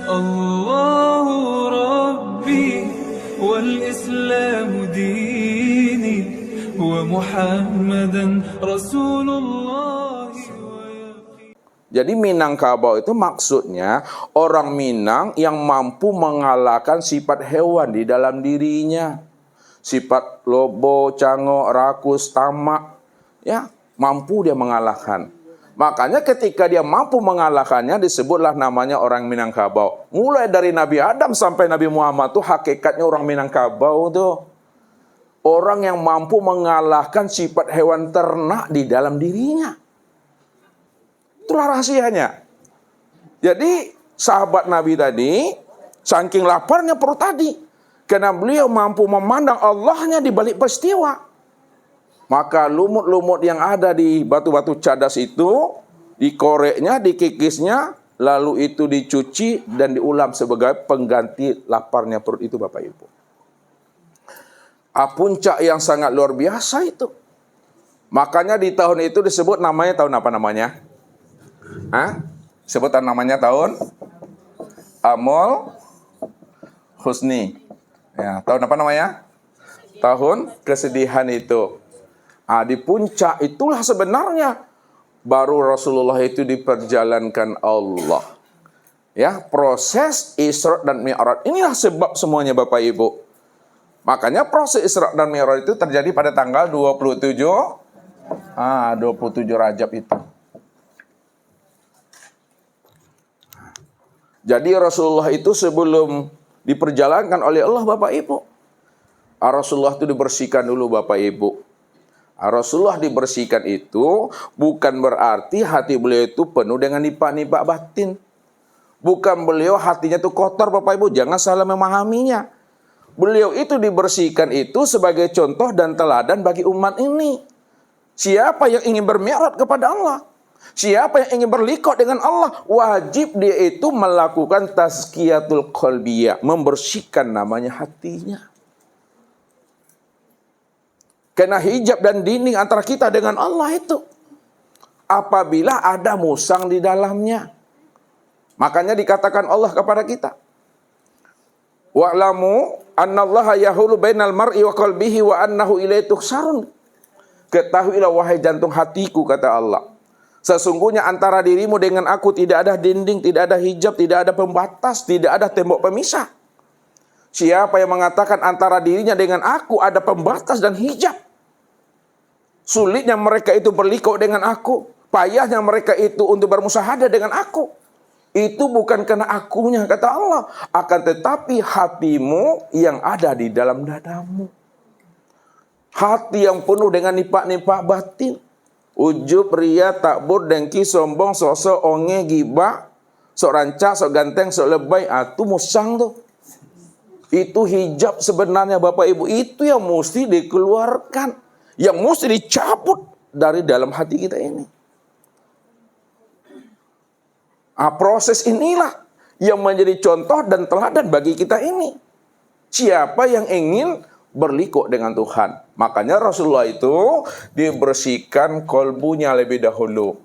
الله ربي والإسلام ديني ومحمدا رسول الله. Jadi Minangkabau itu maksudnya orang Minang yang mampu mengalahkan sifat hewan di dalam dirinya. Sifat lobo, cangok, rakus, tamak, ya, mampu dia mengalahkan. Makanya ketika dia mampu mengalahkannya disebutlah namanya orang Minangkabau. Mulai dari Nabi Adam sampai Nabi Muhammad tuh hakikatnya orang Minangkabau tuh orang yang mampu mengalahkan sifat hewan ternak di dalam dirinya. Itulah rahasianya. Jadi sahabat Nabi tadi saking laparnya perut tadi, karena beliau mampu memandang Allahnya di balik peristiwa. Maka lumut-lumut yang ada di batu-batu cadas itu dikoreknya, dikikisnya, lalu itu dicuci dan diulam sebagai pengganti laparnya perut itu, Bapak Ibu. Puncak yang sangat luar biasa itu. Makanya di tahun itu disebut namanya tahun apa namanya? Sebutan namanya tahun Amul Husni. Ya, tahun apa namanya? Tahun kesedihan itu. Di puncak itulah sebenarnya baru Rasulullah itu diperjalankan Allah. Ya, proses Isra dan Mi'raj. Inilah sebab semuanya Bapak Ibu. Makanya proses Isra dan Mi'raj itu terjadi pada tanggal 27 Rajab itu. Jadi Rasulullah itu sebelum diperjalankan oleh Allah Bapak Ibu, Rasulullah itu dibersihkan dulu Bapak Ibu. Rasulullah dibersihkan itu bukan berarti hati beliau itu penuh dengan nifak-nifak batin. Bukan beliau hatinya itu kotor Bapak Ibu, jangan salah memahaminya. Beliau itu dibersihkan itu sebagai contoh dan teladan bagi umat ini. Siapa yang ingin bermi'raj kepada Allah, siapa yang ingin berliqah dengan Allah, wajib dia itu melakukan tazkiyatul qalbiyah, membersihkan namanya hatinya. Karena hijab dan dinding antara kita dengan Allah itu apabila ada musang di dalamnya. Makanya dikatakan Allah kepada kita, wa'lamu annallaha yahulu bainal mar'i wa qalbihi wa annahu ilaihi tuhsarun. Ketahuilah wahai jantung hatiku, kata Allah, sesungguhnya antara dirimu dengan aku tidak ada dinding, tidak ada hijab, tidak ada pembatas, tidak ada tembok pemisah. Siapa yang mengatakan antara dirinya dengan aku ada pembatas dan hijab, sulitnya mereka itu berliqah dengan aku, payahnya mereka itu untuk bermusahadah dengan aku, itu bukan karena akunya, kata Allah, akan tetapi hatimu yang ada di dalam dadamu. Hati yang penuh dengan nifak-nifak batin, ujub, ria, takbur, dengki, sombong, sosok, onge, gibah, sok rancak, sok ganteng, sok lebay, itu musang tuh. Itu hijab sebenarnya Bapak Ibu, itu yang mesti dikeluarkan, yang mesti dicabut dari dalam hati kita ini. Proses inilah yang menjadi contoh dan teladan bagi kita ini. Siapa yang ingin berliqah dengan Tuhan, makanya Rasulullah itu dibersihkan kolbunya lebih dahulu.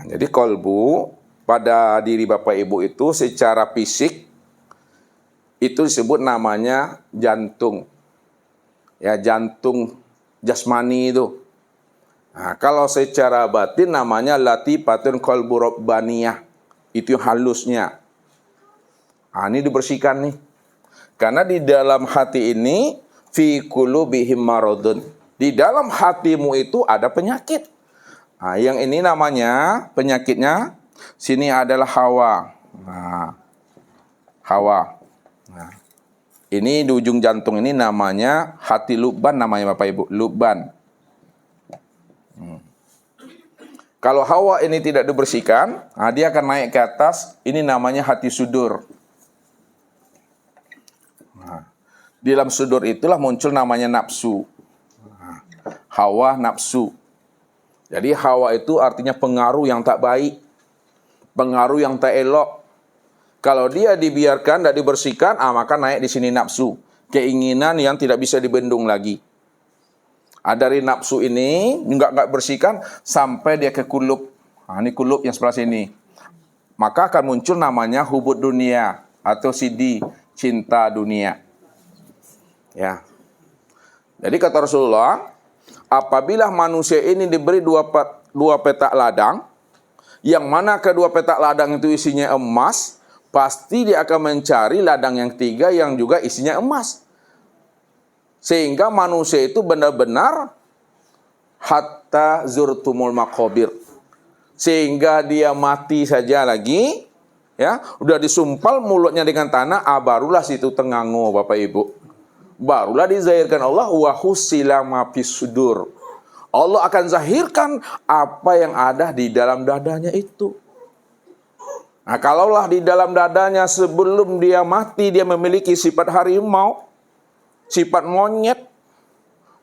Jadi kolbu pada diri Bapak Ibu itu secara fisik itu disebut namanya jantung. Ya, jantung jasmani itu. Kalau secara batin namanya latifatun qalbu rabbaniyah. Itu yang halusnya. Ini dibersihkan nih. Karena di dalam hati ini fi qulubihim maradun. Di dalam hatimu itu ada penyakit. Yang ini namanya penyakitnya sini adalah hawa. Hawa. Ini di ujung jantung ini namanya hati lubban, namanya Bapak Ibu, lubban. Kalau hawa ini tidak dibersihkan, dia akan naik ke atas, ini namanya hati sudur. Di dalam sudur itulah muncul namanya nafsu. Hawa, nafsu. Jadi hawa itu artinya pengaruh yang tak baik, pengaruh yang tak elok. Kalau dia dibiarkan, tidak dibersihkan, maka naik di sini nafsu. keinginan yang tidak bisa dibendung lagi. Dari nafsu ini nggak bersihkan sampai dia ke kulub. Ini kulub yang sebelah sini. Maka akan muncul namanya hubud dunia atau CD, cinta dunia. Ya. Jadi kata Rasulullah, apabila manusia ini diberi dua petak ladang, yang mana kedua petak ladang itu isinya emas, pasti dia akan mencari ladang yang ketiga yang juga isinya emas. Sehingga manusia itu benar-benar hatta zurtumul maqabir. Sehingga dia mati saja lagi, ya, udah disumpal mulutnya dengan tanah, barulah situ tengango Bapak Ibu. Barulah dizahirkan Allah wa husila ma fis sudur. Allah akan zahirkan apa yang ada di dalam dadanya itu. Nah, kalaulah di dalam dadanya sebelum dia mati dia memiliki sifat harimau, sifat monyet,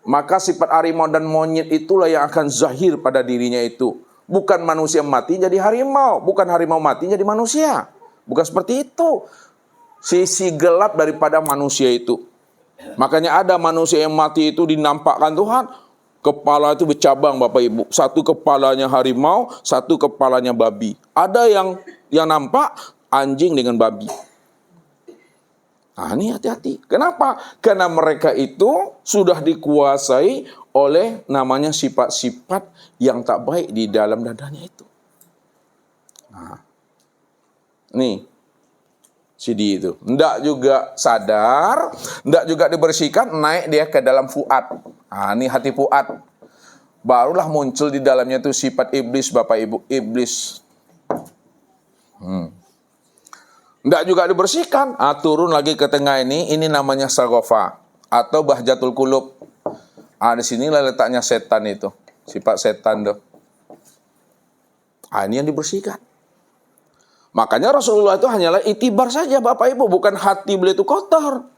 maka sifat harimau dan monyet itulah yang akan zahir pada dirinya itu. Bukan manusia mati jadi harimau, bukan harimau mati jadi manusia. Bukan seperti itu. Sisi gelap daripada manusia itu. Makanya ada manusia yang mati itu dinampakkan Tuhan, kepala itu bercabang Bapak Ibu. Satu kepalanya harimau, satu kepalanya babi. Ada yang nampak anjing dengan babi. Nah, ini hati-hati. Kenapa? Karena mereka itu sudah dikuasai oleh namanya sifat-sifat yang tak baik di dalam dadanya itu. Nah, nih CD itu. Ndak juga sadar, ndak juga dibersihkan, naik dia ke dalam fuad. Nah, ini hati fuad. Barulah muncul di dalamnya itu sifat iblis Bapak Ibu, iblis. Ndak juga dibersihkan, turun lagi ke tengah ini namanya sagofa atau bahjatul kulub. Di sinilah letaknya setan itu, sifat setan tuh. Ini yang dibersihkan. Makanya Rasulullah itu hanyalah itibar saja Bapak Ibu, bukan hati beliau itu kotor.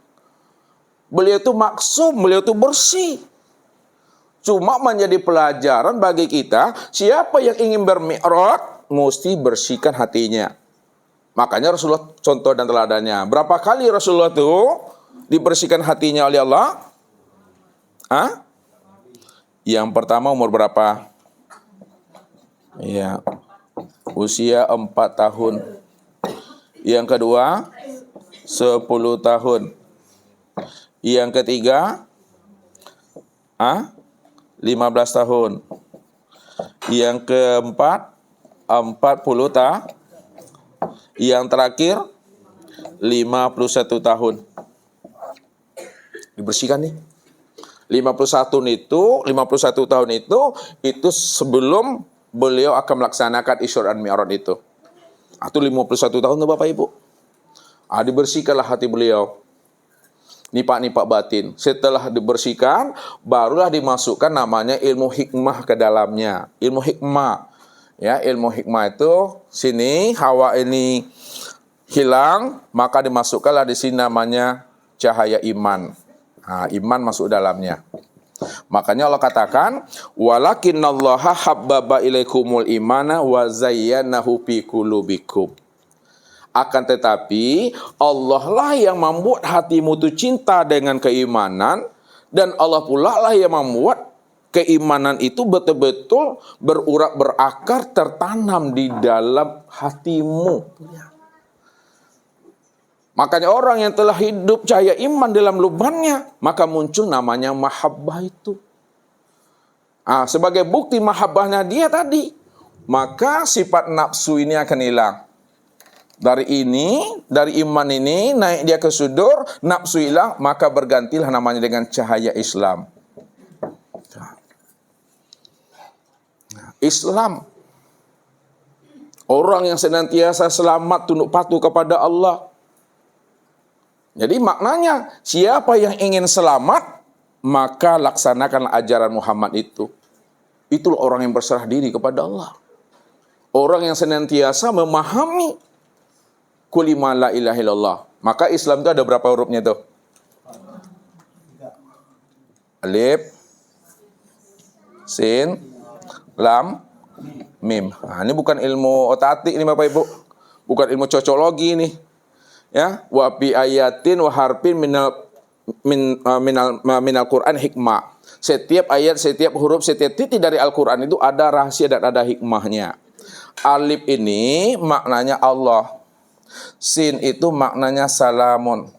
Beliau itu maksum, beliau itu bersih. Cuma menjadi pelajaran bagi kita, siapa yang ingin bermi'raj mesti bersihkan hatinya. Makanya Rasulullah contoh dan teladannya. Berapa kali Rasulullah itu dibersihkan hatinya oleh Allah? Yang pertama umur berapa? Ya, usia 4 tahun. Yang kedua 10 tahun. Yang ketiga 15 tahun. Yang keempat 40 tahun. Yang terakhir 51 tahun. Dibersihkan nih. 51 tahun itu sebelum beliau akan melaksanakan Isra dan Mi'raj itu. Itu 51 tahun tuh Bapak Ibu. Dibersihkanlah hati beliau. Nipak-nipak batin. Setelah dibersihkan, barulah dimasukkan namanya ilmu hikmah ke dalamnya. Ilmu hikmah. Ya, ilmu hikmah itu sini hawa ini hilang, maka dimasukkanlah di sini namanya cahaya iman. Iman masuk dalamnya. Makanya Allah katakan, walakinnallaha habbaba ilaikumul imana wa zayyanahu fi qulubikum. Akan tetapi Allah lah yang membuat hatimu itu cinta dengan keimanan, dan Allah pula lah yang membuat keimanan itu betul-betul berurat, berakar, tertanam di dalam hatimu. Makanya orang yang telah hidup cahaya iman dalam lubangnya, maka muncul namanya mahabbah itu. Sebagai bukti mahabbahnya dia tadi, maka sifat nafsu ini akan hilang. Dari iman ini naik dia ke sudur, nafsu hilang, maka bergantilah namanya dengan cahaya Islam. Islam, orang yang senantiasa selamat tunduk patuh kepada Allah. Jadi maknanya, siapa yang ingin selamat, maka laksanakanlah ajaran Muhammad itu. Itulah orang yang berserah diri kepada Allah. Orang yang senantiasa memahami kulima la ilaha illallah. Maka Islam itu ada berapa hurufnya tuh? Alif, Sin, Lam, Mim. Ini bukan ilmu otak-atik ini Bapak Ibu. Bukan ilmu cocologi ini. Ya, wa bi ayatin wa harfin minal minal Quran hikmah. Setiap ayat, setiap huruf, setiap titik dari Al-Quran itu ada rahasia dan ada hikmahnya. Alif ini maknanya Allah. Sin itu maknanya salamun.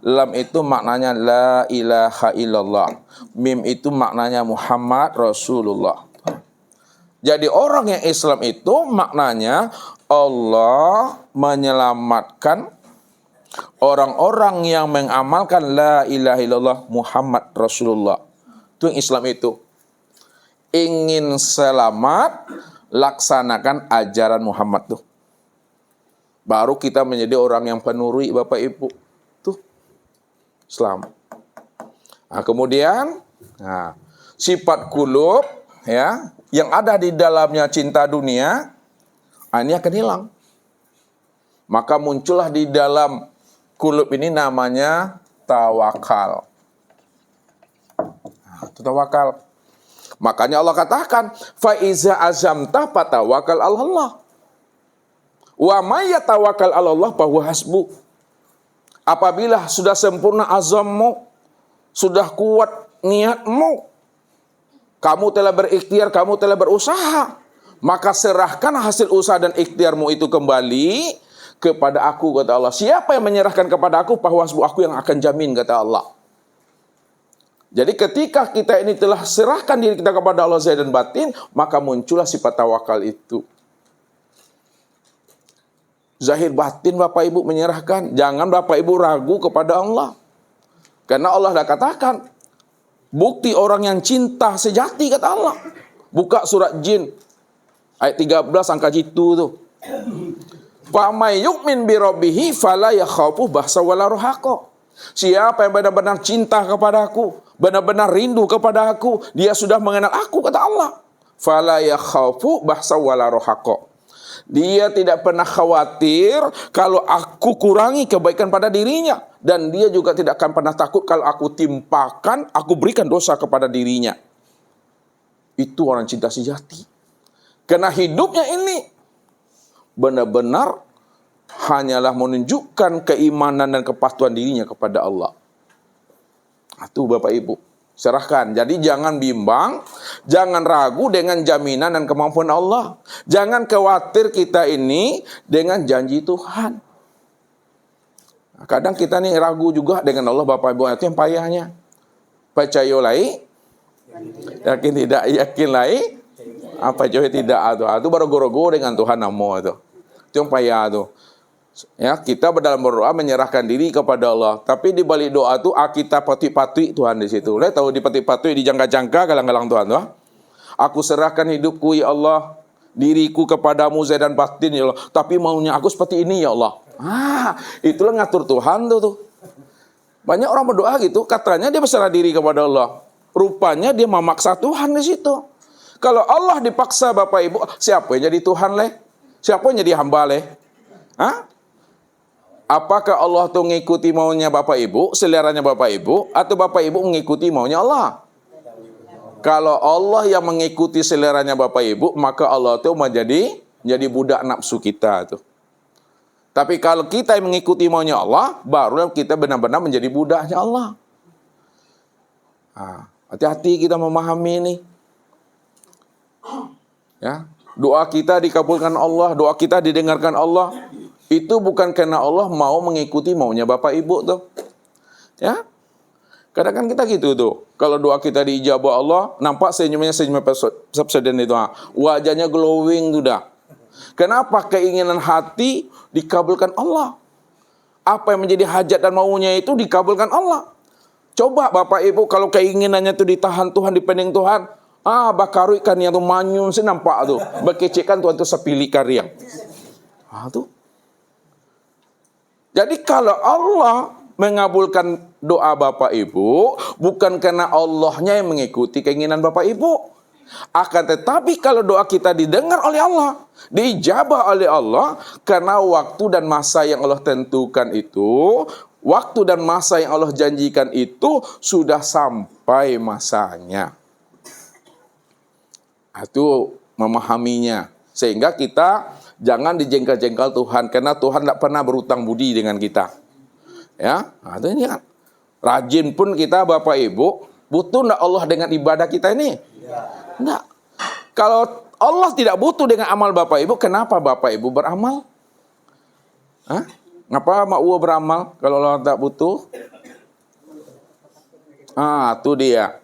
Lam itu maknanya la ilaha illallah. Mim itu maknanya Muhammad Rasulullah. Jadi orang yang Islam itu maknanya Allah menyelamatkan orang-orang yang mengamalkan la ilaha illallah Muhammad Rasulullah. Itu yang Islam itu. Ingin selamat, laksanakan ajaran Muhammad tuh. Baru kita menjadi orang yang penurut Bapak Ibu. Tuh. Islam. Nah, kemudian sifat kulub ya, yang ada di dalamnya cinta dunia, ini akan hilang. Maka muncullah di dalam kulub ini namanya tawakal. Itu tawakal. Makanya Allah katakan, fa iza azamta fatawakal 'alallah. Wa may yatawakkal 'alallah fa huwa hasbuh. Apabila sudah sempurna azammu, sudah kuat niatmu, kamu telah berikhtiar, kamu telah berusaha, maka serahkan hasil usaha dan ikhtiarmu itu kembali kepada aku, kata Allah. Siapa yang menyerahkan kepada aku, fa huwa hasbuh, aku yang akan jamin, kata Allah. Jadi ketika kita ini telah serahkan diri kita kepada Allah zahir dan batin, maka muncullah sifat tawakal itu. Zahir batin Bapak Ibu menyerahkan. Jangan Bapak Ibu ragu kepada Allah. Karena Allah dah katakan, bukti orang yang cinta sejati, kata Allah. Buka surat Jin, ayat 13 angka jitu tuh. Fa may yu'min bi rabbih fala yakhafu bahsa wala rahaqa. Siapa yang benar-benar cinta kepada aku, benar-benar rindu kepada aku, dia sudah mengenal aku, kata Allah. Fala yakhafu bahsa wala rahaqa. Dia tidak pernah khawatir kalau aku kurangi kebaikan pada dirinya. Dan dia juga tidak akan pernah takut kalau aku timpakan, aku berikan dosa kepada dirinya. Itu orang cinta sejati. Karena hidupnya ini benar-benar hanyalah menunjukkan keimanan dan kepatuhan dirinya kepada Allah. Itu Bapak Ibu, serahkan. Jadi jangan bimbang, jangan ragu dengan jaminan dan kemampuan Allah. Jangan khawatir kita ini dengan janji Tuhan. Kadang kita nih ragu juga dengan Allah Bapak Ibu, itu yang payahnya. Percaya lai, yakin tidak, yakin lai, apa jauh tidak, itu baru goro-goro dengan Tuhan namo itu. Itu yang payah itu. Ya, kita dalam berdoa menyerahkan diri kepada Allah. Tapi di balik doa itu kita patui-patui Tuhan di situ. Lihat tahu di patui-patui, di jangka-jangka galang-galang Tuhan tuh. Aku serahkan hidupku ya Allah, diriku kepadamu zahir dan batin ya Allah. Tapi maunya aku seperti ini ya Allah. Itulah ngatur Tuhan tuh. Banyak orang berdoa gitu, katanya dia berserah diri kepada Allah. Rupanya dia memaksa Tuhan di situ. Kalau Allah dipaksa Bapak Ibu, siapa yang jadi Tuhan leh? Siapa yang jadi hamba leh? Apakah Allah tuh mengikuti maunya Bapak Ibu, seleranya Bapak Ibu, atau Bapak Ibu mengikuti maunya Allah? Kalau Allah yang mengikuti seleranya Bapak Ibu, maka Allah tuh menjadi budak nafsu kita tuh. Tapi kalau kita yang mengikuti maunya Allah, baru kita benar-benar menjadi budaknya Allah. Hati-hati kita memahami ini. Ya, doa kita dikabulkan Allah, doa kita didengarkan Allah. Itu bukan karena Allah mau mengikuti maunya Bapak Ibu tuh. Ya. Kadang kan kita gitu tuh. Kalau doa kita diijabah Allah, nampak senyum presiden itu. Wajahnya glowing tuh dah. Kenapa? Keinginan hati dikabulkan Allah. Apa yang menjadi hajat dan maunya itu dikabulkan Allah. Coba Bapak Ibu kalau keinginannya itu ditahan Tuhan, dipending Tuhan. Bakarui kan yang tuh manyun sih nampak tuh. Berkecekan Tuhan tuh sepilih karya. Tuh. Jadi kalau Allah mengabulkan doa Bapak Ibu, bukan karena Allahnya yang mengikuti keinginan Bapak Ibu. Akan tetapi kalau doa kita didengar oleh Allah, diijabah oleh Allah, karena waktu dan masa yang Allah tentukan itu, waktu dan masa yang Allah janjikan itu sudah sampai masanya. Itu memahaminya. Sehingga kita jangan dijengkel-jengkel Tuhan, karena Tuhan tidak pernah berutang budi dengan kita. Ya, itu ini kan. Rajin pun kita Bapak Ibu, butuh enggak Allah dengan ibadah kita ini? Enggak. Kalau Allah tidak butuh dengan amal Bapak Ibu, kenapa Bapak Ibu beramal? Hah? Ngapa mak Uwa beramal kalau Allah tak butuh? Itu dia.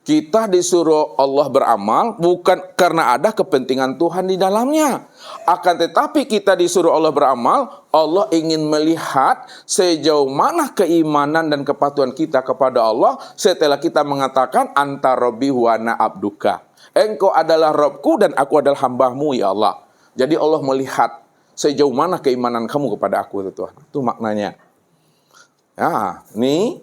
Kita disuruh Allah beramal bukan karena ada kepentingan Tuhan di dalamnya. Akan tetapi kita disuruh Allah beramal, Allah ingin melihat sejauh mana keimanan dan kepatuhan kita kepada Allah setelah kita mengatakan anta rabbi wa ana abduka. Engkau adalah Rabbku dan aku adalah hambamu ya Allah. Jadi Allah melihat sejauh mana keimanan kamu kepada aku itu Tuhan. Itu maknanya. Ya, ini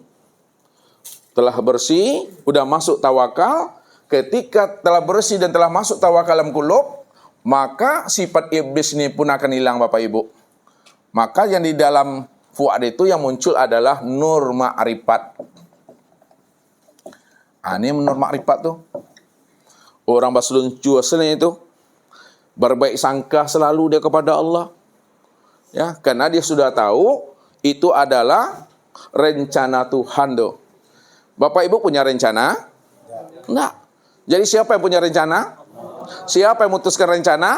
telah bersih, udah masuk tawakal. Ketika telah bersih dan telah masuk tawakal dalam qulub, maka sifat iblis ini pun akan hilang Bapak Ibu. Maka yang di dalam fuad itu yang muncul adalah nur ma'rifat. Ini nur ma'rifat tuh. Orang baslun juasnya itu berbaik sangka selalu dia kepada Allah. Ya, karena dia sudah tahu itu adalah rencana Tuhan tuh. Bapak Ibu punya rencana? Enggak. Jadi siapa yang punya rencana? Siapa yang memutuskan rencana?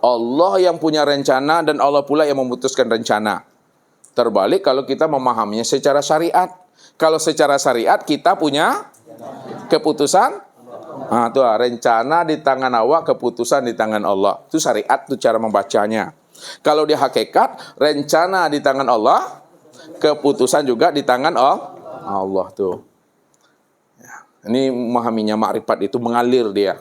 Allah yang punya rencana dan Allah pula yang memutuskan rencana. Terbalik kalau kita memahaminya secara syariat. Kalau secara syariat kita punya keputusan. Itu rencana di tangan awak, keputusan di tangan Allah. Itu syariat, itu cara membacanya. Kalau di hakikat, rencana di tangan Allah, keputusan juga di tangan Allah tuh. Ini memahaminya makrifat itu mengalir dia.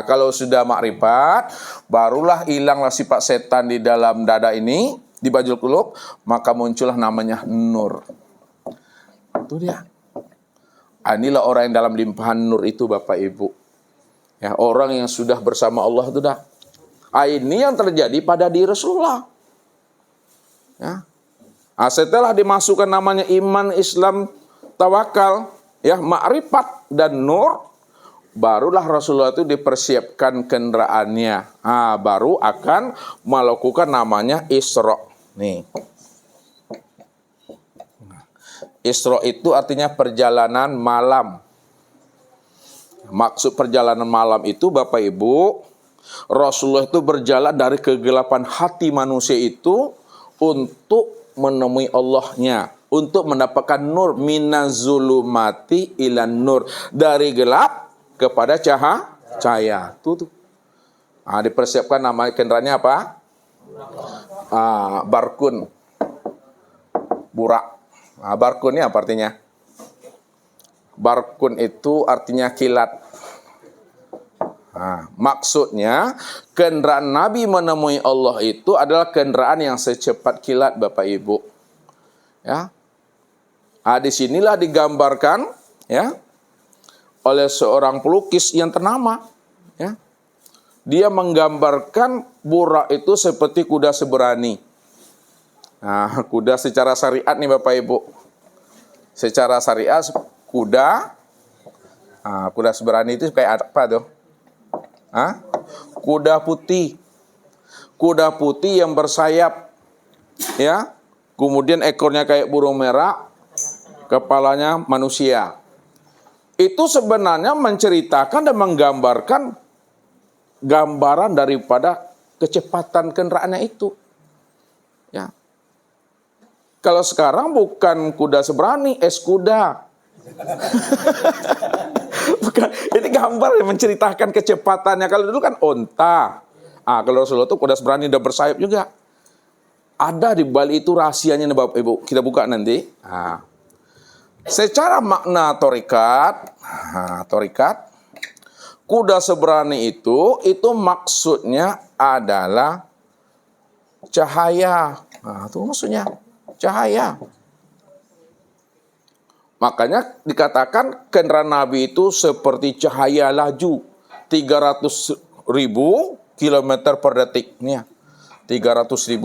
Kalau sudah makrifat, barulah hilanglah sifat setan di dalam dada ini, di bajul qulub, maka muncullah namanya nur. Itu dia. Inilah orang yang dalam limpahan nur itu Bapak Ibu. Ya, orang yang sudah bersama Allah itu dah. Ini yang terjadi pada diri Rasulullah. Ya. Setelah dimasukkan namanya iman, Islam, tawakal, ya, ma'rifat dan nur, barulah Rasulullah itu dipersiapkan kendaraannya. Baru akan melakukan namanya Isra. Nih. Isra itu artinya perjalanan malam. Maksud perjalanan malam itu Bapak Ibu, Rasulullah itu berjalan dari kegelapan hati manusia itu untuk menemui Allahnya, untuk mendapatkan nur, minazulumati ilan nur, dari gelap kepada cahaya. Tuh. Dipersiapkan nama kendaraannya apa? Barkun. Burak. Barkun ini apa artinya? Barkun itu artinya kilat. Maksudnya kendaraan Nabi menemui Allah itu adalah kendaraan yang secepat kilat Bapak Ibu. Ya. Disinilah digambarkan ya oleh seorang pelukis yang ternama. Ya. Dia menggambarkan burak itu seperti kuda seberani. Kuda secara syariat nih Bapak Ibu. Secara syariat kuda seberani itu kayak apa tuh? Kuda putih. Kuda putih yang bersayap. Ya. Kemudian ekornya kayak burung merah, kepalanya manusia. Itu sebenarnya menceritakan dan menggambarkan gambaran daripada kecepatan kendaraannya itu. Ya. Kalau sekarang bukan kuda seberani, es kuda. Bukan, ini gambar yang menceritakan kecepatannya. Kalau dulu kan onta. Kalau Rasulullah itu kuda seberani dan bersayap juga. Ada di balik itu rahasianya nih Bapak Ibu. Kita buka nanti. Secara makna torikat, kuda seberani itu maksudnya adalah cahaya. Itu maksudnya cahaya. Makanya dikatakan kendaraan Nabi itu seperti cahaya laju 300.000 km per detik. Nih, 300.000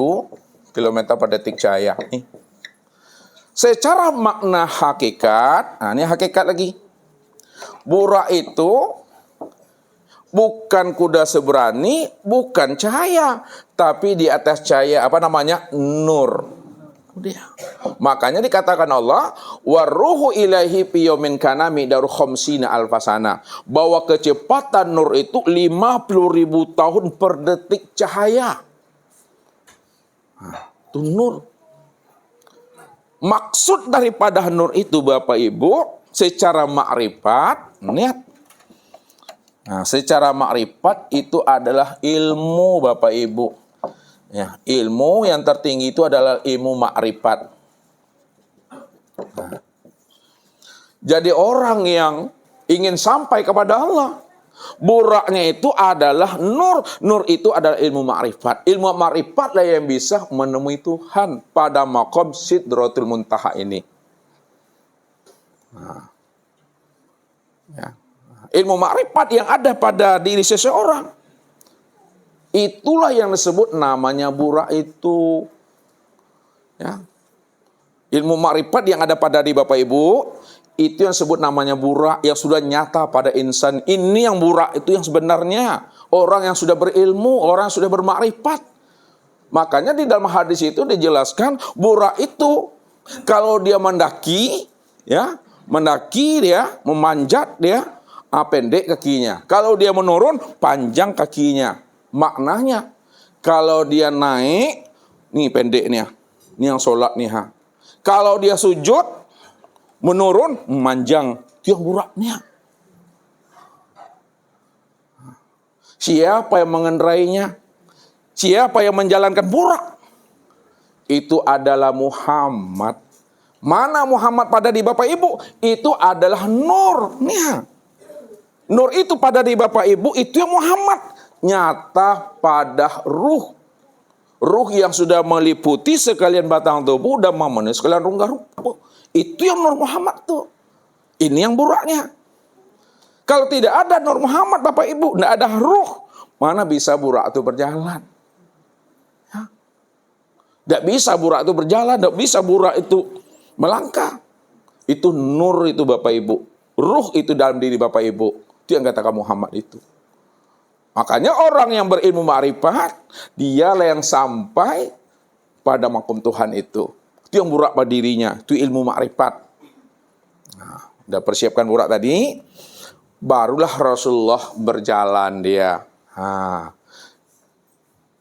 km per detik cahaya. Nih. Secara makna hakikat, ini hakikat lagi. Burak itu bukan kuda seberani, bukan cahaya, tapi di atas cahaya apa namanya? Nur. Dia. Makanya dikatakan Allah, waruhu ilaihi fi yaumin kana miqdaru khamsina alfasana, bahwa kecepatan nur itu 50.000 tahun per detik cahaya. Itu nur. Maksud daripada nur itu Bapak Ibu secara makrifat, lihat. Nah, secara makrifat itu adalah ilmu Bapak Ibu. Ya, ilmu yang tertinggi itu adalah ilmu makrifat. Nah, jadi orang yang ingin sampai kepada Allah, buraknya itu adalah nur. Nur itu adalah ilmu makrifat. Ilmu makrifat lah yang bisa menemui Tuhan pada maqam Sidratul Muntaha ini. Nah, ya. Ilmu makrifat yang ada pada diri seseorang, itulah yang disebut namanya burak itu. Ya. Ilmu makrifat yang ada pada diri Bapak Ibu, itu yang disebut namanya burak, yang sudah nyata pada insan. Ini yang burak itu yang sebenarnya. Orang yang sudah berilmu, orang yang sudah bermakrifat. Makanya di dalam hadis itu dijelaskan, burak itu kalau dia mendaki, ya, dia, memanjat dia, pendek kakinya. Kalau dia menurun, panjang kakinya. Maknanya, kalau dia naik, nih pendeknya, ini yang sholat nih ha. Kalau dia sujud, menurun, memanjang, itu yang buraknya. Siapa yang mengendarainya? Siapa yang menjalankan burak? Itu adalah Muhammad. Mana Muhammad pada di Bapak Ibu? Itu adalah nurnya. Nur itu pada di Bapak Ibu, itu yang Muhammad. Nyata pada ruh. Ruh yang sudah meliputi sekalian batang tubuh dan memenuhi sekalian rongga-rongga. Itu yang Nur Muhammad tuh. Ini yang buraknya. Kalau tidak ada Nur Muhammad Bapak Ibu, tidak ada ruh, mana bisa burak itu berjalan? Ya. Tidak bisa burak itu berjalan, tidak bisa burak itu melangkah. Itu nur itu Bapak Ibu. Ruh itu dalam diri Bapak Ibu. Itu yang katakan Muhammad itu. Makanya orang yang berilmu ma'rifat, dialah yang sampai pada makom Tuhan itu. Itu yang burak pada dirinya, itu ilmu ma'rifat. Nah, udah persiapkan burak tadi, barulah Rasulullah berjalan dia. Nah,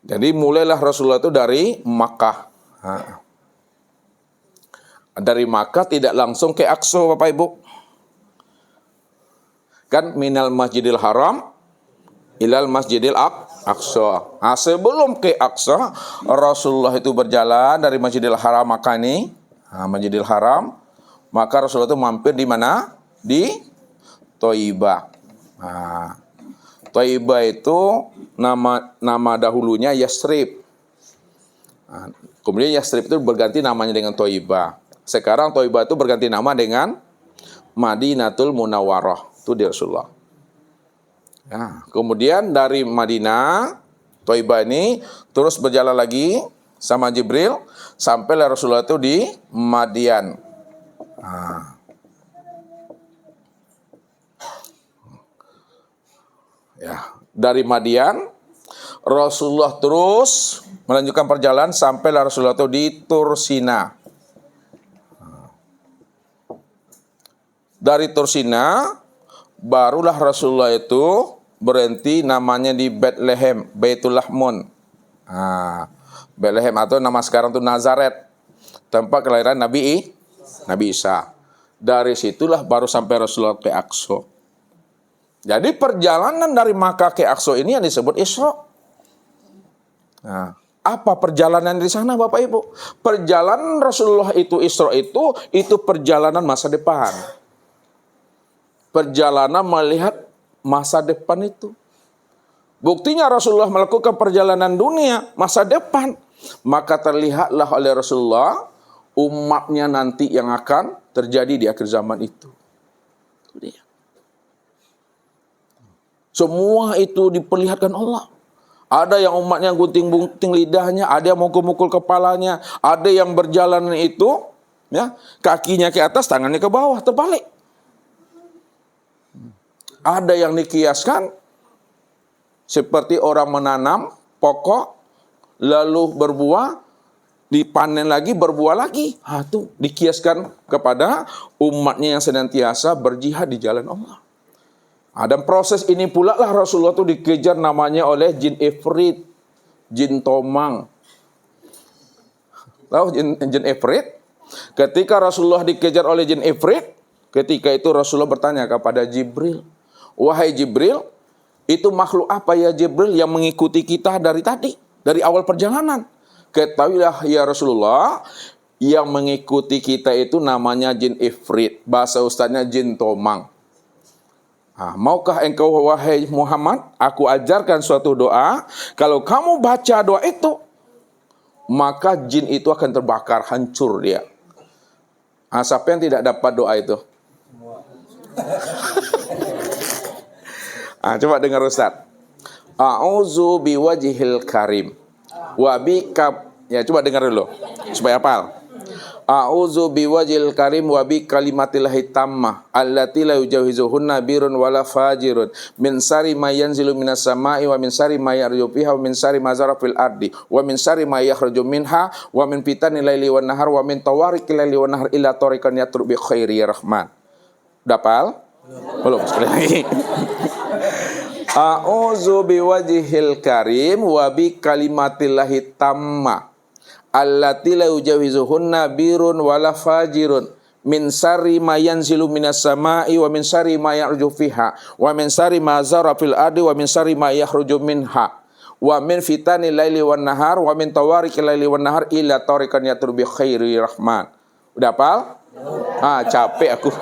jadi mulailah Rasulullah itu dari Makkah. Nah, dari Makkah tidak langsung ke Aqsa Bapak Ibu. Kan minal Masjidil Haram ilal Masjidil Aqsa. Nah, sebelum ke Aqsa, Rasulullah itu berjalan dari Masjidil Haram Makkah ini, Masjidil Haram, maka Rasulullah itu mampir di mana? Di Thaibah. Nah, Thaibah itu nama dahulunya Yasrib. Nah, kemudian Yasrib itu berganti namanya dengan Thaibah. Sekarang Thaibah itu berganti nama dengan Madinatul Munawwarah. Itu di Rasulullah. Ya, kemudian dari Madinah, Thaibah ini terus berjalan lagi sama Jibril sampai Rasulullah itu di Madian. Nah. Ya, dari Madian Rasulullah terus melanjutkan perjalanan sampai Rasulullah itu di Tursina. Dari Tursina barulah Rasulullah itu berhenti namanya di Bethlehem, Baitul Lahmun. Bethlehem atau nama sekarang itu Nazaret, tempat kelahiran Nabi Isa. Dari situlah baru sampai Rasulullah ke Aqsa. Jadi perjalanan dari Makkah ke Aqsa ini yang disebut Isra. Nah, apa perjalanan di sana Bapak Ibu? Perjalanan Rasulullah itu Isra itu perjalanan masa depan. Perjalanan melihat masa depan itu. Buktinya Rasulullah melakukan perjalanan dunia masa depan. Maka terlihatlah oleh Rasulullah umatnya nanti yang akan terjadi di akhir zaman itu. Itu dia. Semua itu diperlihatkan Allah. Ada yang umatnya gunting-gunting lidahnya, ada yang mukul-mukul kepalanya, ada yang berjalan itu, ya, kakinya ke atas, tangannya ke bawah, terbalik. Ada yang dikiaskan seperti orang menanam pokok lalu berbuah, dipanen lagi, berbuah lagi. Itu dikiaskan kepada umatnya yang senantiasa berjihad di jalan Allah. Dan proses ini pula lah Rasulullah itu dikejar namanya oleh jin ifrit, jin tomang. Tahu jin ifrit? Ketika Rasulullah dikejar oleh jin ifrit, ketika itu Rasulullah bertanya kepada Jibril, "Wahai Jibril, itu makhluk apa ya Jibril yang mengikuti kita dari tadi, dari awal perjalanan?" Ketahuilah ya Rasulullah, yang mengikuti kita itu namanya jin ifrit. Bahasa ustaznya jin tomang. Maukah engkau wahai Muhammad, aku ajarkan suatu doa. Kalau kamu baca doa itu, maka jin itu akan terbakar, hancur dia. Siapa yang tidak dapat doa itu? Coba dengar Ustaz. A'udzu biwajhil karim wa bika, ya coba dengar dulu supaya hafal. A'udzu biwajhil karim wa bi kalimatillahi tammah allati la yujawizuhunna birun wala fajirun min sari ma yanzilu minas sama'i wa min sari ma yarju fiha wa min sari ma zara fil ardi wa min sari ma yakhruju minha wa min fitani laili wan nahar wa min tawariqil laili wan nahar illa tariqan yatru bi khairi ya rahman. Dapal? Belum, sekali lagi. A'udzu biwajhil karim wa bi kalimatillahi tamma allati la yujawizuhunna birun wala fajirun min sarri ma yanzilu minas sama'i wa min sarri ma yarju fiha wa min sarri ma zara fil ardi wa min sarri ma yakhruju minha wa min fitani laili wan nahar wa min tawariqil laili wan nahar illa tariqan yatru bi khairi rahman. Udah hafal? Capek aku.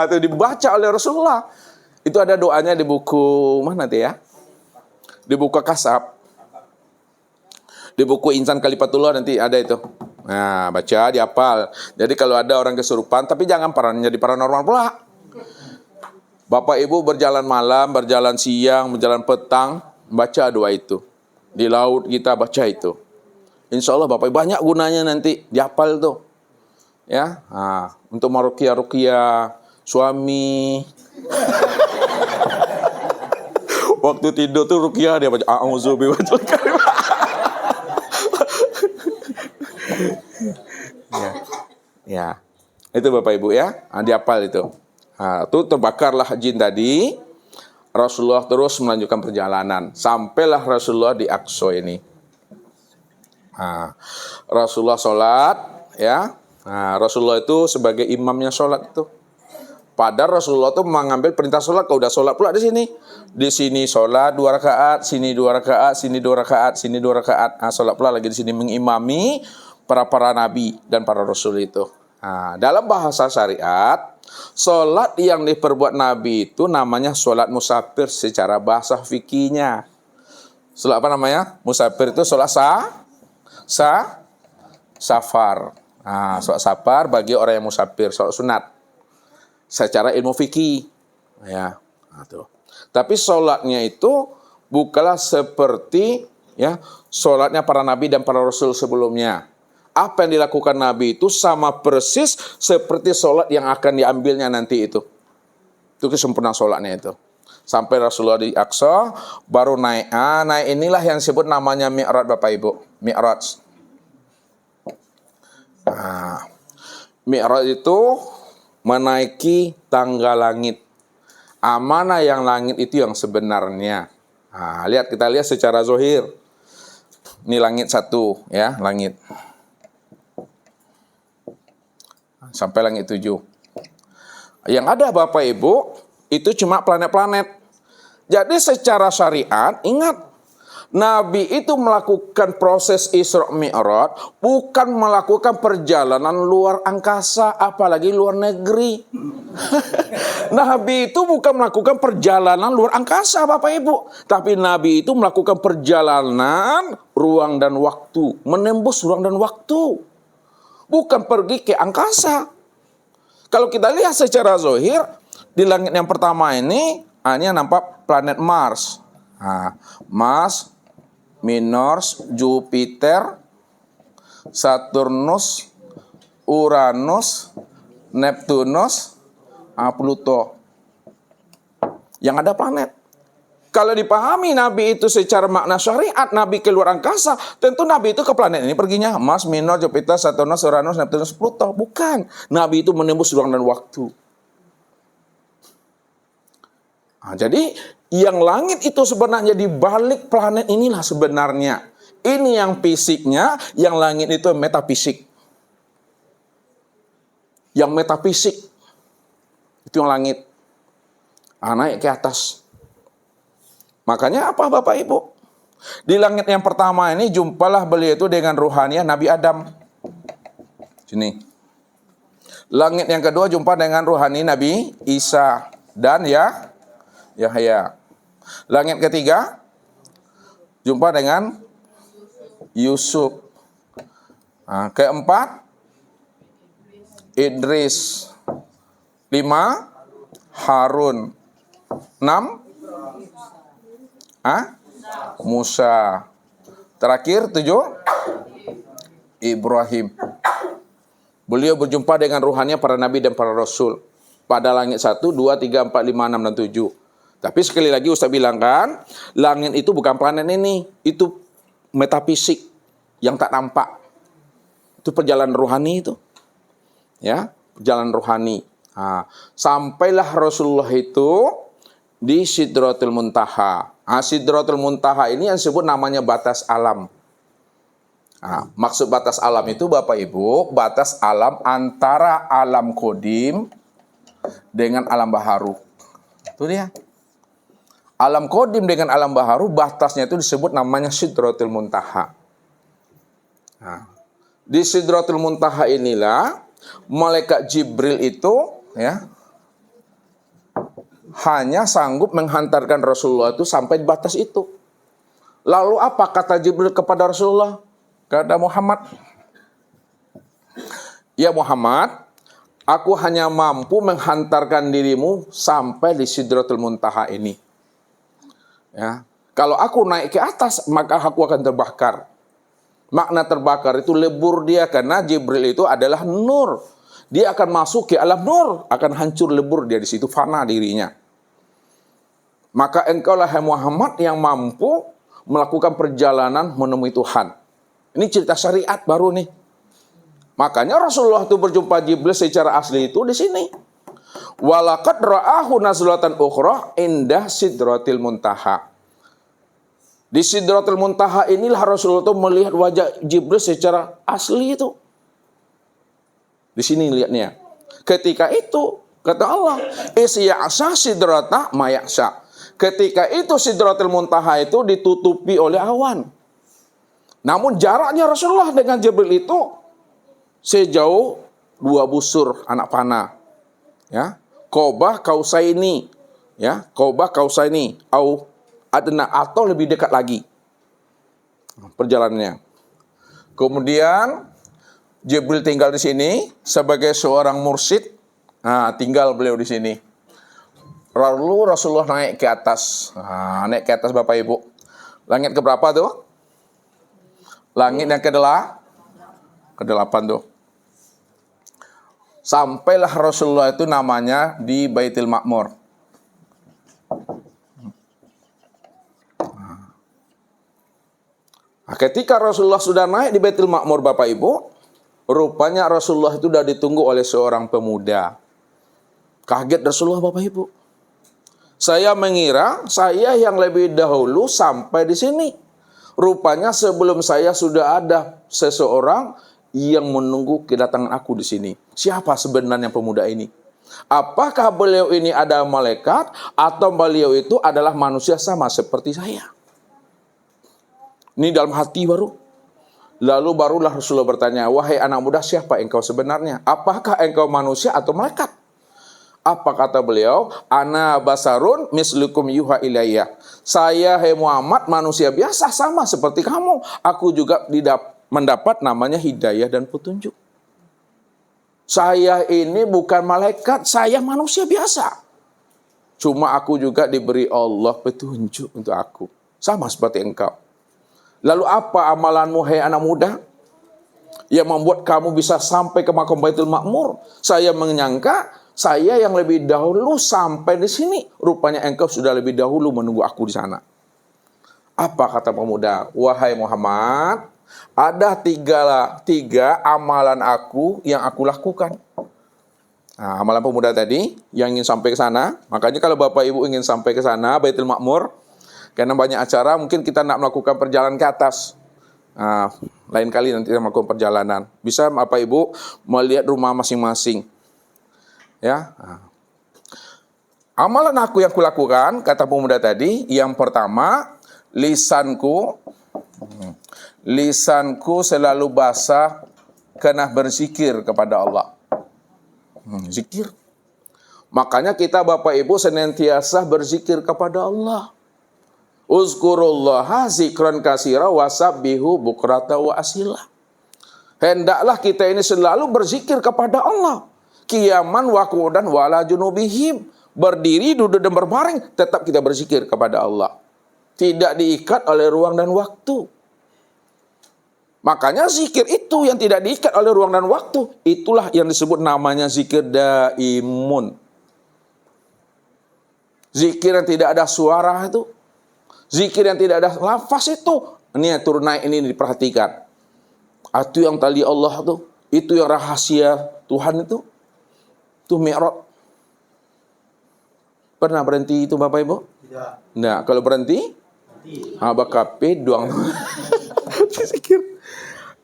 Itu dibaca oleh Rasulullah. Itu ada doanya di buku mana tuh ya? Di buku Kasab. Di buku Insan Kalifatullah nanti ada itu. Baca, dihafal. Jadi kalau ada orang kesurupan, tapi jangan jadi paranormal pula. Bapak Ibu berjalan malam, berjalan siang, berjalan petang, baca doa itu. Di laut kita baca itu. Insya Allah Bapak Ibu banyak gunanya nanti, dihafal tuh. Ya, untuk meruqyah suami. Waktu tidur tuh ruqyah dia baca a'udzu biwajhil karim. Ya. Itu Bapak Ibu ya. Dihafal itu. Itu terbakarlah jin tadi. Rasulullah terus melanjutkan perjalanan. Sampailah Rasulullah di Aqsa ini. Rasulullah sholat ya. Rasulullah itu sebagai imamnya sholat itu. Padahal Rasulullah itu mengambil perintah sholat, kalau udah sholat pula di sini. Di sini sholat 2 rakaat, sini 2 rakaat, sini 2 rakaat, sini 2 rakaat. Sholat pula lagi di sini mengimami para nabi dan para rasul itu. Dalam bahasa syariat, sholat yang diperbuat nabi itu namanya sholat musafir secara bahasa fikihnya. Sholat apa namanya? Musafir itu sholat safar. Sholat safar bagi orang yang musafir, sholat sunat. Secara ilmu fikih, ya, tapi sholatnya itu bukanlah seperti ya sholatnya para nabi dan para rasul sebelumnya. Apa yang dilakukan nabi itu sama persis seperti sholat yang akan diambilnya nanti itu. Itu kesempurnaan sholatnya itu. Sampai Rasulullah di Aqsa baru naik. Naik inilah yang disebut namanya Mi'raj Bapak Ibu. Mi'raj. Mi'raj itu menaiki tangga langit. Mana yang langit itu yang sebenarnya? Kita lihat secara zahir. Ini langit satu, ya, langit. Sampai langit 7. Yang ada Bapak Ibu, itu cuma planet-planet. Jadi secara syariat, ingat, Nabi itu melakukan proses Isra Mi'raj bukan melakukan perjalanan luar angkasa, apalagi luar negeri. Nabi itu bukan melakukan perjalanan luar angkasa, Bapak Ibu, tapi Nabi itu melakukan perjalanan ruang dan waktu, menembus ruang dan waktu, bukan pergi ke angkasa. Kalau kita lihat secara zahir di langit yang pertama ini nampak planet Mars. Mars, Minors, Jupiter, Saturnus, Uranus, Neptunus, Pluto. Yang ada planet. Kalau dipahami Nabi itu secara makna syariat, Nabi keluar angkasa, tentu Nabi itu ke planet ini perginya Mars, Minor, Jupiter, Saturnus, Uranus, Neptunus, Pluto. Bukan. Nabi itu menembus ruang dan waktu. Nah, jadi yang langit itu sebenarnya di balik planet inilah sebenarnya. Ini yang fisiknya, yang langit itu metafisik. Yang metafisik itu yang langit. Naik ke atas. Makanya apa Bapak Ibu? Di langit yang pertama ini jumpalah beliau itu dengan ruhaniah Nabi Adam. Sini. Langit yang kedua jumpa dengan ruhani Nabi Isa dan Yahya. Langit ketiga jumpa dengan Yusuf. Keempat Idris. 5 Harun. 6 Musa. Terakhir 7 Ibrahim. Beliau berjumpa dengan ruhannya para nabi dan para rasul pada langit 1, 2, 3, 4, 5, 6, dan 7. Tapi sekali lagi Ustaz bilang kan, langit itu bukan planet ini, itu metafisik yang tak nampak. Itu perjalanan ruhani itu. Ya, perjalanan ruhani. Sampailah Rasulullah itu di Sidratul Muntaha. Sidratul Muntaha ini yang disebut namanya batas alam. Maksud batas alam itu Bapak Ibu, batas alam antara alam kodim dengan alam baharu. Itu dia. Alam kodim dengan alam baharu, batasnya itu disebut namanya Sidratul Muntaha. Di Sidratul Muntaha inilah malaikat Jibril itu hanya sanggup menghantarkan Rasulullah itu sampai di batas itu. Lalu apa kata Jibril kepada Rasulullah? Kata Muhammad, ya Muhammad, aku hanya mampu menghantarkan dirimu sampai di Sidratul Muntaha ini. Ya, kalau aku naik ke atas, maka aku akan terbakar. Makna terbakar itu lebur dia, karena Jibril itu adalah nur. Dia akan masuk ke alam nur, akan hancur lebur dia di situ, fana dirinya. Maka engkau lah Muhammad yang mampu melakukan perjalanan menemui Tuhan. Ini cerita syariat baru nih. Makanya Rasulullah itu berjumpa Jibril secara asli itu di sini. Walaqad ra'ahu nazlatan ukhra indah Sidratil Muntaha. Di Sidratul Muntaha inilah Rasulullah itu melihat wajah Jibril secara asli itu. Di sini lihatnya. Ketika itu, kata Allah, isya'sa sidrata maya'sa. Ketika itu Sidratul Muntaha itu ditutupi oleh awan. Namun jaraknya Rasulullah dengan Jibril itu sejauh 2 busur anak panah. Ya, Qobah Kausaini. Ya, Qobah Kausaini au adna, atau lebih dekat lagi perjalanannya. Kemudian Jibril tinggal di sini sebagai seorang mursyid. Tinggal beliau di sini. Lalu Rasulullah naik ke atas. Naik ke atas Bapak Ibu. Langit keberapa tuh? Langit yang ke-8 tuh. Sampailah Rasulullah itu namanya di Baitul Ma'mur. Ketika Rasulullah sudah naik di Baitul Ma'mur Bapak Ibu, rupanya Rasulullah itu sudah ditunggu oleh seorang pemuda. Kaget Rasulullah Bapak Ibu. Saya mengira saya yang lebih dahulu sampai di sini. Rupanya sebelum saya sudah ada seseorang yang menunggu kedatangan aku di sini. Siapa sebenarnya pemuda ini? Apakah beliau ini ada malaikat atau beliau itu adalah manusia sama seperti saya? Ini dalam hati baru. Lalu barulah Rasulullah bertanya, wahai anak muda, siapa engkau sebenarnya? Apakah engkau manusia atau malaikat? Apa kata beliau? Ana basarun mislukum yuha ilayya. Saya Muhammad manusia biasa sama seperti kamu. Aku juga mendapat namanya hidayah dan petunjuk. Saya ini bukan malaikat, saya manusia biasa. Cuma aku juga diberi Allah petunjuk untuk aku. Sama seperti engkau. Lalu apa amalanmu, hai anak muda, yang membuat kamu bisa sampai ke makam Baitul Ma'mur? Saya menyangka Saya yang lebih dahulu sampai di sini. Rupanya engkau sudah lebih dahulu menunggu aku di sana. Apa kata pemuda? Wahai Muhammad, ada tiga amalan aku yang aku lakukan. Nah, amalan pemuda tadi yang ingin sampai ke sana. Makanya kalau Bapak Ibu ingin sampai ke sana, Baitul Ma'mur, karena banyak acara, mungkin kita nak melakukan perjalanan ke atas. Nah, lain kali nanti kita melakukan perjalanan. Bisa Bapak Ibu melihat rumah masing-masing. Ya. Nah. Amalan aku yang kulakukan, kata pemuda tadi, yang pertama, lisanku selalu basah karena berzikir kepada Allah. Zikir. Makanya kita Bapak Ibu senantiasa berzikir kepada Allah. Uzkurullaha zikran katsira wasabbihu bukrata wa asila. Hendaklah kita ini selalu berzikir kepada Allah. Qiyaman wa qu'udan wala junubihim. Berdiri, duduk dan berbaring, tetap kita berzikir kepada Allah. Tidak diikat oleh ruang dan waktu. Makanya zikir itu yang tidak diikat oleh ruang dan waktu, itulah yang disebut namanya zikir daimun. Zikir yang tidak ada suara itu, zikir yang tidak ada lafaz itu, ini yang turun naik ini diperhatikan. Itu yang tali Allah itu yang rahasia Tuhan itu Mi'raj. Pernah berhenti itu Bapak Ibu? Tidak. Nah, kalau berhenti, bakape doang. Zikir.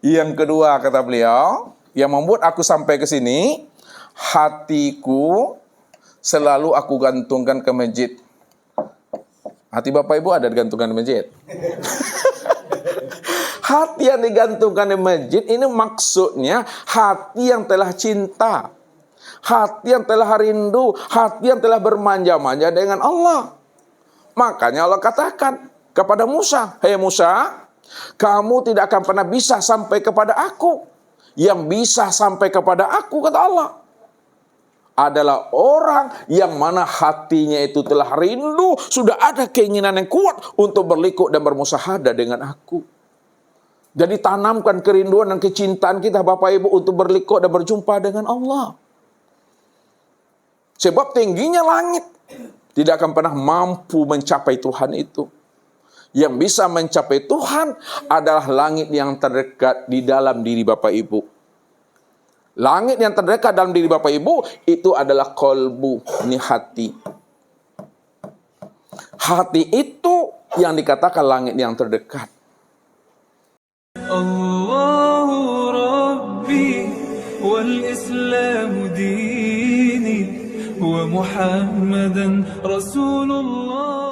Yang kedua kata beliau, yang membuat aku sampai ke sini, hatiku selalu aku gantungkan ke masjid. Hati Bapak Ibu ada digantungkan di masjid? Hati yang digantungkan di masjid ini maksudnya hati yang telah cinta, hati yang telah rindu, hati yang telah bermanja-manja dengan Allah. Makanya Allah katakan kepada Musa, "Hei Musa, kamu tidak akan pernah bisa sampai kepada aku. Yang bisa sampai kepada aku," kata Allah, adalah orang yang mana hatinya itu telah rindu, sudah ada keinginan yang kuat untuk berlikuk dan bermusyahadah dengan aku. Jadi tanamkan kerinduan dan kecintaan kita Bapak Ibu untuk berlikuk dan berjumpa dengan Allah. Sebab tingginya langit tidak akan pernah mampu mencapai Tuhan itu. Yang bisa mencapai Tuhan adalah langit yang terdekat di dalam diri Bapak Ibu. Langit yang terdekat dalam diri Bapak Ibu itu adalah kolbu, ini hati. Hati itu yang dikatakan langit yang terdekat. Allahu Rabbi wal Islamu dini wa Muhammadan Rasulullah.